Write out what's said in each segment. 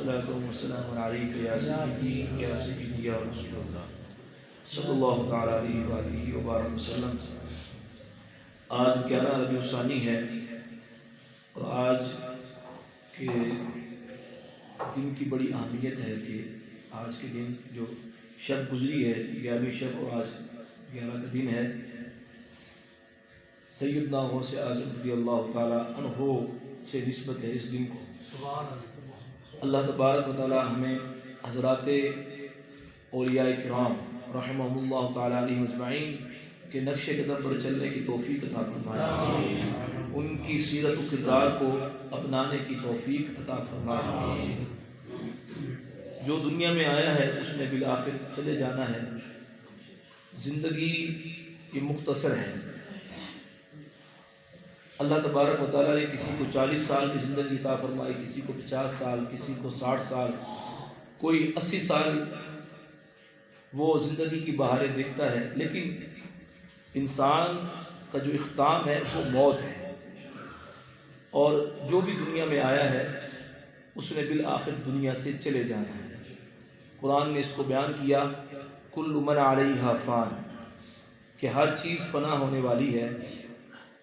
صلاۃ وسلام علیک یا سیدی یا سیدی یا رسول اللہ صلی اللہ تعالیٰ علیہ وآلہ وبارک وسلم۔ آج 11 ربیع الثانی ہے اور آج کے دن کی بڑی اہمیت ہے کہ آج کے دن جو شب گزری ہے 11ویں شب اور آج 11 کا دن ہے، سیدنا غوث اعظم رضی اللہ تعالیٰ عنہ سے نسبت ہے اس دن کو۔ اللہ تبارک و تعالیٰ ہمیں حضرات اولیاء کرام رحمہم اللہ تعالیٰ علیہ مجمعین کے نقش قدم پر چلنے کی توفیق عطا فرمائے، ان کی سیرت و کردار کو اپنانے کی توفیق عطا فرمائے۔ جو دنیا میں آیا ہے اس نے بالآخر چلے جانا ہے، زندگی یہ مختصر ہے۔ اللہ تبارک و تعالیٰ نے کسی کو 40 سال کی زندگی عطا فرمائی، کسی کو 50 سال، کسی کو 60 سال، کوئی 80 سال وہ زندگی کی بہاریں دیکھتا ہے، لیکن انسان کا جو اختتام ہے وہ موت ہے، اور جو بھی دنیا میں آیا ہے اس نے بالآخر دنیا سے چلے جانا ہے۔ قرآن نے اس کو بیان کیا کل من علیہا فان، کہ ہر چیز فنا ہونے والی ہے،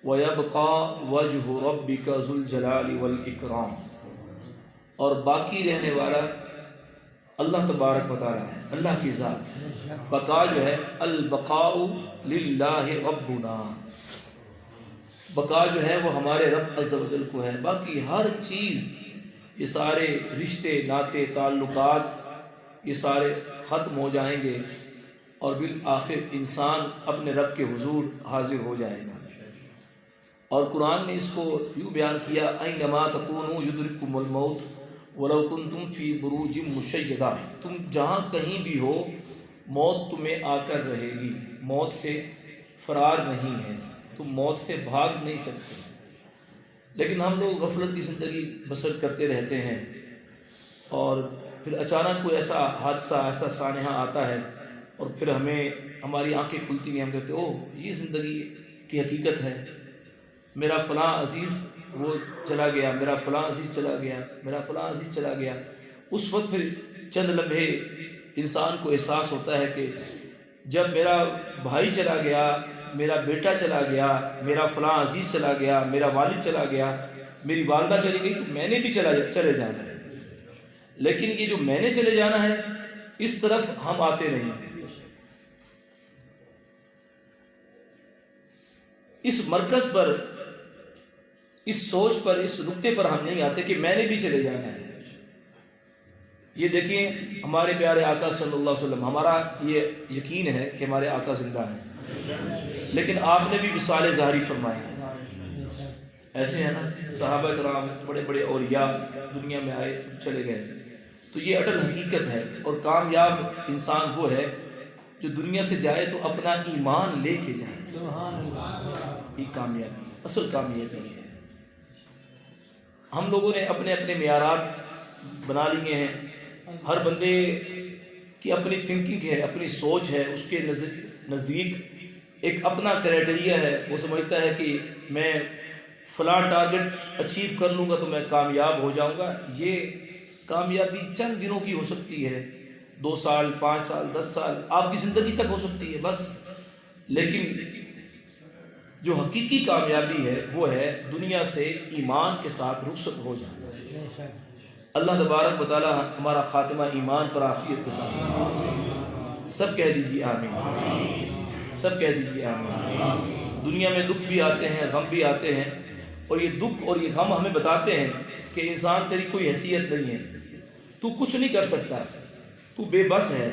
وَيَبْقَى وَجْهُ رَبِّكَ ذُو الْجَلَالِ وَالْإِكْرَامِ، اور باقی رہنے والا اللہ تبارک و تعالیٰ ہے، اللہ کی ذات۔ بقا جو ہے البقاء للہ ربنا، بقا جو ہے وہ ہمارے رب عز و جل کو ہے، باقی ہر چیز، یہ سارے رشتے ناطے تعلقات یہ سارے ختم ہو جائیں گے اور بالآخر انسان اپنے رب کے حضور حاضر ہو جائے گا۔ اور قرآن نے اس کو یوں بیان کیا اینما تکونوا یدرککم الموت ولو کنتم فی بروج مشیدہ، تم جہاں کہیں بھی ہو موت تمہیں آ کر رہے گی، موت سے فرار نہیں ہے، تم موت سے بھاگ نہیں سکتے۔ لیکن ہم لوگ غفلت کی زندگی بسر کرتے رہتے ہیں، اور پھر اچانک کوئی ایسا حادثہ ایسا سانحہ آتا ہے اور پھر ہماری آنکھیں کھلتی ہیں، ہم کہتے ہیں اوہ یہ زندگی کی حقیقت ہے، میرا فلاں عزیز وہ چلا گیا، میرا فلاں عزیز چلا گیا، میرا فلاں عزیز چلا گیا۔ اس وقت پھر چند لمحے انسان کو احساس ہوتا ہے کہ جب میرا بھائی چلا گیا، میرا بیٹا چلا گیا، میرا فلاں عزیز چلا گیا، میرا والد چلا گیا، میری والدہ چلی گئی، تو میں نے بھی چلے جانا ہے۔ لیکن یہ جو میں نے چلے جانا ہے اس طرف ہم آتے نہیں، اس مرکز پر، اس سوچ پر، اس نقطے پر ہم نہیں آتے کہ میں نے بھی چلے جانا ہے۔ یہ دیکھیں ہمارے پیارے آقا صلی اللہ علیہ وسلم، ہمارا یہ یقین ہے کہ ہمارے آقا زندہ ہیں، لیکن آپ نے بھی وصال ظاہری فرمائے ہیں، ایسے ہیں نا صحابہ کرام بڑے بڑے اولیاء دنیا میں آئے چلے گئے، تو یہ اٹل حقیقت ہے۔ اور کامیاب انسان وہ ہے جو دنیا سے جائے تو اپنا ایمان لے کے جائے، یہ کامیابی، اصل کامیابی ہے۔ ہم لوگوں نے اپنے اپنے معیارات بنا لیے ہیں، ہر بندے کی اپنی تھنکنگ ہے، اپنی سوچ ہے، اس کے نزدیک ایک اپنا کرائٹیریا ہے، وہ سمجھتا ہے کہ میں فلاں ٹارگٹ اچیو کر لوں گا تو میں کامیاب ہو جاؤں گا۔ یہ کامیابی چند دنوں کی ہو سکتی ہے، 2 سال 5 سال 10 سال آپ کی زندگی تک ہو سکتی ہے بس، لیکن جو حقیقی کامیابی ہے وہ ہے دنیا سے ایمان کے ساتھ رخصت ہو جانا۔ اللہ تبارک و تعالی ہمارا خاتمہ ایمان پر عافیت کے ساتھ، سب کہہ دیجیے آمین، سب کہہ دیجیے آمین۔ دنیا میں دکھ بھی آتے ہیں، غم بھی آتے ہیں، اور یہ دکھ اور یہ غم ہمیں بتاتے ہیں کہ انسان تیری کوئی حیثیت نہیں ہے، تو کچھ نہیں کر سکتا، تو بے بس ہے۔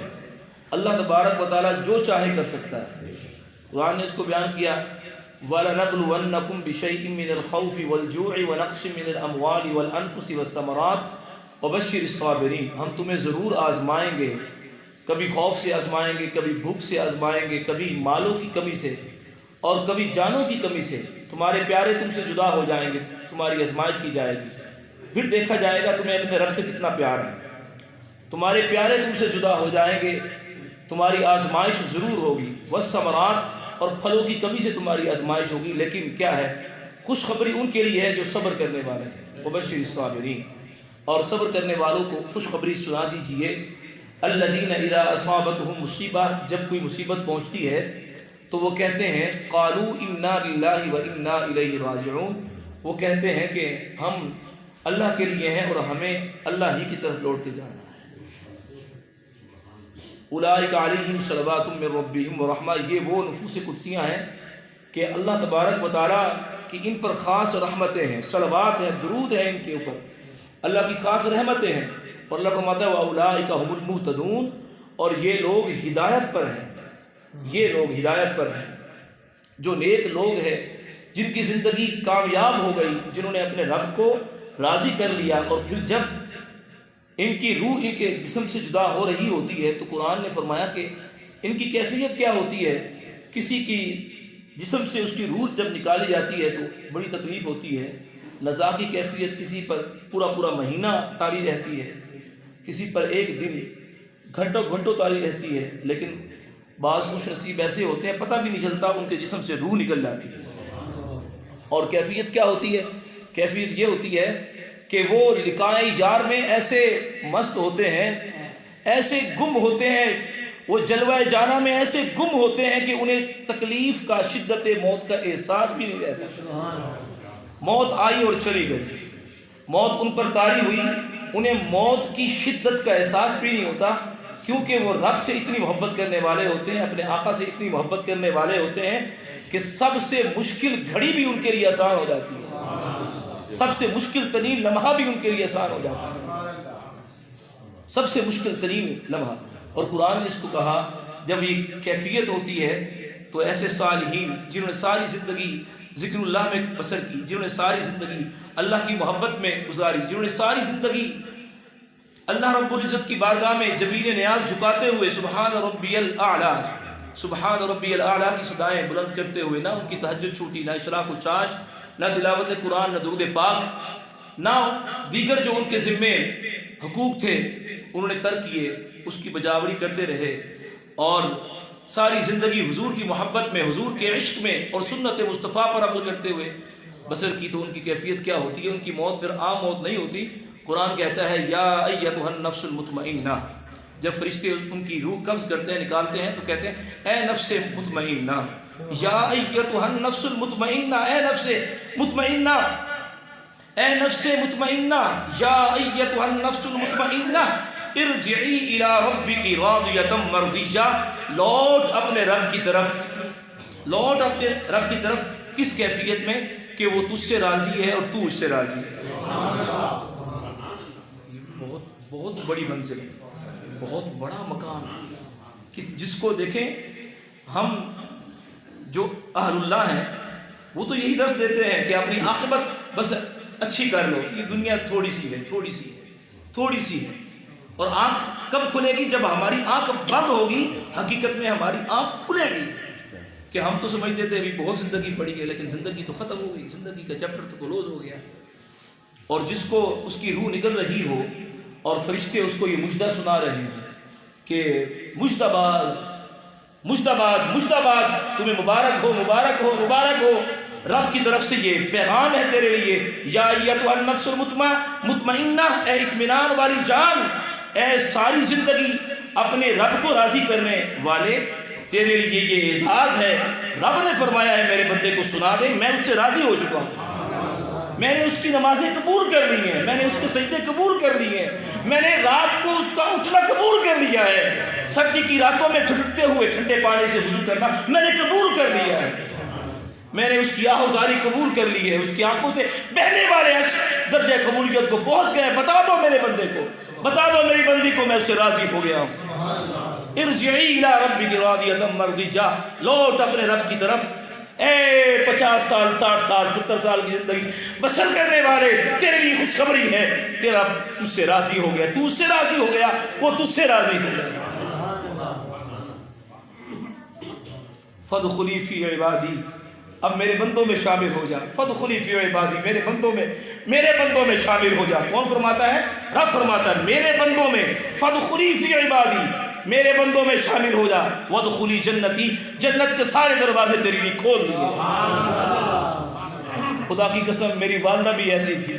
اللہ تبارک و تعالی جو چاہے کر سکتا ہے۔ قرآن نے اس کو بیان کیا وَلَنَبْلُوَنَّكُمْ بِشَيْءٍ مِّنَ الْخَوْفِ وَالْجُوعِ وَنَقْصٍ مِّنَ الْأَمْوَالِ وَالْأَنفُسِ وَالثَّمَرَاتِ وَبَشِّرِ الصَّابِرِينَ، ہم تمہیں ضرور آزمائیں گے، کبھی خوف سے آزمائیں گے، کبھی بھوک سے آزمائیں گے، کبھی مالوں کی کمی سے اور کبھی جانوں کی کمی سے۔ تمہارے پیارے تم سے جدا ہو جائیں گے، تمہاری آزمائش کی جائے گی، پھر دیکھا جائے گا تمہیں اپنے رب سے کتنا پیار ہے۔ تمہارے پیارے تم سے جدا ہو جائیں گے، تمہاری آزمائش ضرور ہوگی، والثمرات، اور پھلوں کی کمی سے تمہاری آزمائش ہوگی، لیکن کیا ہے خوشخبری ان کے لیے ہے جو صبر کرنے والے ہیں، وبشر الصابرین۔ اور صبر کرنے والوں کو خوشخبری سنا دیجئے، الذین اذا اصابتهم مصیبہ، جب کوئی مصیبت پہنچتی ہے تو وہ کہتے ہیں قالوا انا للہ و انا الیہ راجعون، وہ کہتے ہیں کہ ہم اللہ کے لیے ہیں اور ہمیں اللہ ہی کی طرف لوٹ کے جانا ہے۔ اولئک علیہم صلوات من ربہم ورحمہ، یہ وہ نفوس قدسیاں ہیں کہ اللہ تبارک و تعالیٰ کی ان پر خاص رحمتیں ہیں، صلوات ہیں، درود ہیں ان کے اوپر، اللہ کی خاص رحمتیں ہیں۔ اور اللہ فرماتا ہے واولئک هم المہتدون، اور یہ لوگ ہدایت پر ہیں، یہ لوگ ہدایت پر ہیں۔ جو نیک لوگ ہیں جن کی زندگی کامیاب ہو گئی، جنہوں نے اپنے رب کو راضی کر لیا، اور پھر جب ان کی روح ان کے جسم سے جدا ہو رہی ہوتی ہے تو قرآن نے فرمایا کہ ان کی کیفیت کیا ہوتی ہے۔ کسی کی جسم سے اس کی روح جب نکالی جاتی ہے تو بڑی تکلیف ہوتی ہے، نزا کی کیفیت کسی پر پورا مہینہ طاری رہتی ہے، کسی پر ایک دن، گھنٹوں طاری رہتی ہے، لیکن بعض خوش نصیب ایسے ہوتے ہیں پتہ بھی نہیں چلتا ان کے جسم سے روح نکل جاتی ہے۔ اور کیفیت کیا ہوتی ہے؟ کیفیت یہ ہوتی ہے کہ وہ لقائے یار میں ایسے مست ہوتے ہیں، ایسے گم ہوتے ہیں، وہ جلوہ جانا میں ایسے گم ہوتے ہیں کہ انہیں تکلیف کا، شدت موت کا احساس بھی نہیں رہتا۔ موت آئی اور چلی گئی، موت ان پر طاری ہوئی، انہیں موت کی شدت کا احساس بھی نہیں ہوتا، کیونکہ وہ رب سے اتنی محبت کرنے والے ہوتے ہیں، اپنے آقا سے اتنی محبت کرنے والے ہوتے ہیں کہ سب سے مشکل گھڑی بھی ان کے لیے آسان ہو جاتی ہے، سب سے مشکل ترین لمحہ بھی ان کے لیے آسان ہو جاتا ہے، سب سے مشکل ترین لمحہ۔ اور قرآن نے اس کو کہا جب یہ کیفیت ہوتی ہے تو ایسے صالحین جنہوں نے ساری زندگی ذکر اللہ میں بسر کی، جنہوں نے ساری زندگی اللہ کی محبت میں گزاری، جنہوں نے ساری زندگی اللہ رب العزت کی بارگاہ میں جبین نیاز جھکاتے ہوئے سبحان ربی الاعلیٰ، سبحان ربی الاعلیٰ کی صدائیں بلند کرتے ہوئے، نہ ان کی تہجد چھوٹی، نہ اشراق و چاش، نہ تلاوت قرآن، نہ درود پاک، نہ دیگر جو ان کے ذمے حقوق تھے انہوں نے ترک کیے، اس کی بجاوری کرتے رہے، اور ساری زندگی حضور کی محبت میں، حضور کے عشق میں اور سنت مصطفیٰ پر عمل کرتے ہوئے بسر کی۔ تو ان کی کیفیت کیا ہوتی ہے؟ ان کی موت پھر عام موت نہیں ہوتی۔ قرآن کہتا ہے یا ایتھا النفس المطمئنہ، جب فرشتے ان کی روح قبض کرتے ہیں، نکالتے ہیں، تو کہتے ہیں اے نفس مطمئنہ، یا ایتھا النفس المطمئنہ، اے نفس مطمئنہ، اے نفس مطمئنہ، یا ایتھا النفس المطمئنہ ارجعی الی ربک راضیۃ مرضیہ، لوٹ اپنے رب کی طرف، لوٹ اپنے رب کی طرف، کس کیفیت میں؟ کہ وہ تجھ سے راضی ہے اور تو اس سے راضی ہے۔ یہ بہت بڑی منزل ہے، بہت بڑا مقام ہے، جس کو دیکھیں ہم جو اہل اللہ ہیں وہ تو یہی درس دیتے ہیں کہ اپنی عاقبت بس اچھی کر لو، یہ دنیا تھوڑی سی ہے، تھوڑی سی ہے، اور آنکھ کب کھلے گی؟ جب ہماری آنکھ بند ہوگی، حقیقت میں ہماری آنکھ کھلے گی کہ ہم تو سمجھتے تھے ابھی بہت زندگی پڑی ہے، لیکن زندگی تو ختم ہو گئی، زندگی کا چیپٹر تو کلوز ہو گیا۔ اور جس کو اس کی روح نکل رہی ہو اور فرشتے اس کو یہ مجدہ سنا رہے ہیں کہ مجتباز تمہیں مبارک ہو، مبارک ہو، مبارک ہو، رب کی طرف سے یہ پیغام ہے تیرے لیے، یا ایتھا النفس المطمئنہ، اے اطمینان والی جان، اے ساری زندگی اپنے رب کو راضی کرنے والے، تیرے لیے یہ اعزاز ہے۔ رب نے فرمایا ہے میرے بندے کو سنا دے، میں اس سے راضی ہو چکا ہوں، میں نے اس کی نمازیں قبول کر لی ہیں، میں نے اس کے سجدے قبول کر لیے ہیں، میں نے رات کو اس کا اٹھنا قبول کر لیا ہے، سردی کی راتوں میں ٹھٹکتے ہوئے ٹھنڈے پانی سے وضو کرنا میں نے قبول کر لیا ہے، میں نے اس کی آہوزاری قبول کر لی ہے، اس کی آنکھوں سے بہنے والے اشک درجہ قبولیت کو پہنچ گئے۔ بتا دو میرے بندے کو، بتا دو میری بندی کو، میں اس سے راضی ہو گیا ہوں۔ ارجعی الی ربک راضیۃ مرضیہ، لوٹ اپنے رب کی طرف، اے 50 سال 60 سال 70 سال کی زندگی بسر کرنے والے، تیرے لیے خوشخبری ہے، تیرا تجھ سے راضی ہو گیا، تو اس سے راضی ہو گیا، وہ تجھ سے راضی ہو گیا۔ فادخلی فی عبادی، اب میرے بندوں میں شامل ہو جا، فادخلی فی عبادی، میرے بندوں میں شامل ہو جا۔ کون فرماتا ہے؟ رب فرماتا ہے میرے بندوں میں، فادخلی فی عبادی، میرے بندوں میں شامل ہو جا، وادخلی جنتی، جنت کے سارے دروازے تیرے لیے کھول دیے۔ خدا کی قسم میری والدہ بھی ایسی تھی،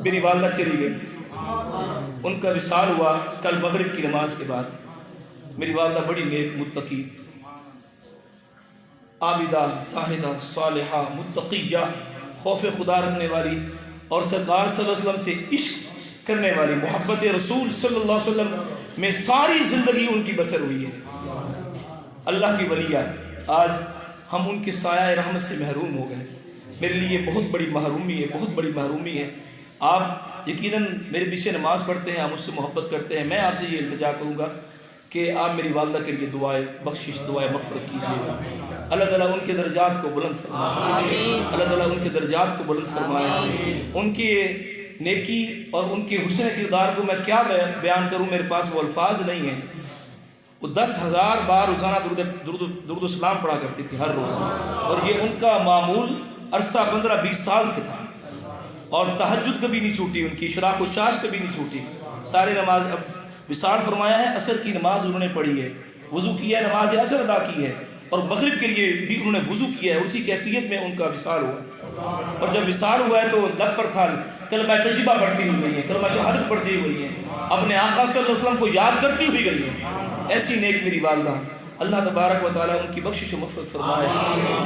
میری والدہ چلی گئی، ان کا وصال ہوا کل مغرب کی نماز کے بعد۔ میری والدہ بڑی نیک، متقی، عابدہ، زاہدہ، صالحہ، متقیہ، خوف خدا رکھنے والی اور سرکار صلی اللہ علیہ وسلم سے عشق کرنے والی، محبت رسول صلی اللہ علیہ وسلم میں ساری زندگی ان کی بسر ہوئی ہے۔ اللہ کی ولیہ، آج ہم ان کے سایہ رحمت سے محروم ہو گئے۔ میرے لیے بہت بڑی محرومی ہے، بہت بڑی محرومی ہے۔ آپ یقیناً میرے پیچھے نماز پڑھتے ہیں، آپ مجھ سے محبت کرتے ہیں، میں آپ سے یہ التجا کروں گا کہ آپ میری والدہ کے لیے دعائے بخشش، دعائے مغفرت کیجیے گا۔ اللہ تعالیٰ ان کے درجات کو بلند فرمائے، اللہ تعالیٰ ان کے درجات کو بلند فرمائے۔ ان کی نیکی اور ان کے حسن کردار کو میں کیا بیان کروں، میرے پاس وہ الفاظ نہیں ہیں۔ وہ 10,000 بار روزانہ درود و سلام پڑھا کرتی تھی ہر روز، اور یہ ان کا معمول عرصہ 15-20 سال سے تھا، اور تہجد کبھی نہیں چھوٹی ان کی، اشراق و چاش کبھی نہیں چھوٹی۔ سارے نماز، اب وصال فرمایا ہے، عصر کی نماز انہوں نے پڑھی ہے، وضو کیا ہے، نماز عصر ادا کی ہے، اور مغرب کے لیے بھی انہوں نے وضو کیا ہے، اسی کیفیت میں ان کا وصال ہوا۔ اور جب وصال ہوا ہے تو لب پر تھا کلمہ طیبہ پڑھتی ہوئی ہیں، کلمہ شہادت پڑھتی ہوئی ہیں، اپنے آقا صلی اللہ علیہ وسلم کو یاد کرتی ہوئی گئی ہیں۔ ایسی نیک میری والدہ، اللہ تبارک و تعالیٰ ان کی بخشش و مغفرت فرمائے،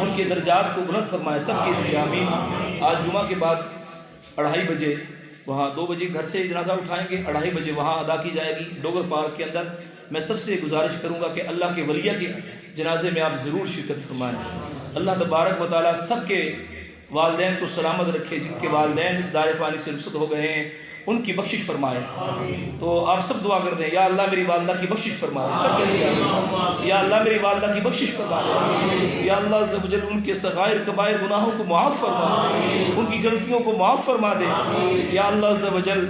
ان کے درجات کو بلند فرمائے، سب کے لیے آمین۔ آج جمعہ کے بعد 2:30 بجے وہاں 2 بجے گھر سے جنازہ اٹھائیں گے، 2:30 بجے وہاں ادا کی جائے گی ڈوگر پارک کے اندر۔ میں سب سے گزارش کروں گا کہ اللہ کے ولیہ کے جنازے میں آپ ضرور شرکت فرمائیں۔ اللہ تبارک و تعالیٰ سب کے والدین کو سلامت رکھے، جن کے والدین اس دار فانی سے رخصت ہو گئے ہیں ان کی بخشش فرمائے۔ تو آپ سب دعا کر دیں، یا اللہ میری والدہ کی بخشش فرما دے، سب کے لیے یا اللہ میری والدہ کی بخشش فرما دے، یا اللہ عز و جل ان کے صغائر کبائر گناہوں کو معاف فرما، ان کی غلطیوں کو معاف فرما دے، یا اللہ عز و جل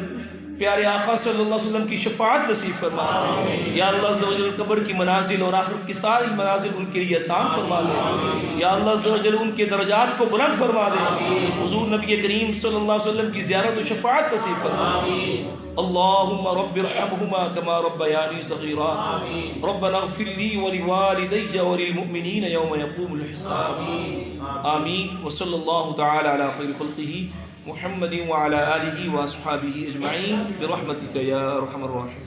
پیارے آقا صلی اللہ علیہ وسلم کی شفاعت نصیب فرما، یا اللہ عز و جل قبر کی منازل اور آخرت کی ساری منازل ان کے لیے آسان فرما دے، یا اللہ عز و جل ان کے درجات کو بلند فرما دے، حضور نبی کریم صلی اللہ علیہ وسلم کی زیارت و شفاعت نصیب فرما۔ اللہم رب ارحمہما کما ربیانی صغیرا، ربنا اغفر لی ولوالدی وللمؤمنین یوم یقوم الحساب، آمین۔ وصلی اللہ تعالی علی خیر خلقہ محمد وعلى آلہ واصحابہ اجمعین برحمتک یا ارحم الراحمین۔